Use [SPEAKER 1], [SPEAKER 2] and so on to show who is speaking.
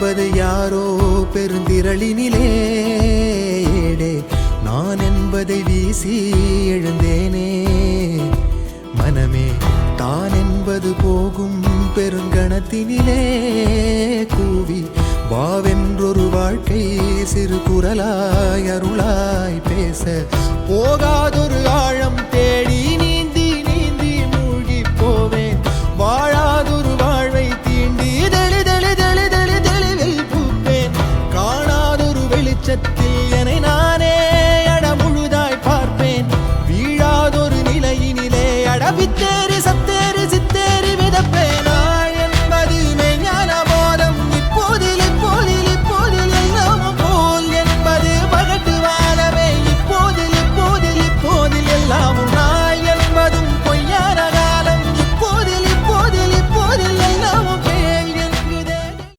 [SPEAKER 1] என்பது யாரோ பெருந்திரளினிலே ஏடே நான் என்பதை வீசி எழுந்தேனே மனமே தான் என்பது போகும் பெருங்கணத்தினிலே கூவி வாவென்றொரு வாழ்க்கை சிறு குரலாய் அருளாய் பேச போகாதொரு ஆழம் தேடி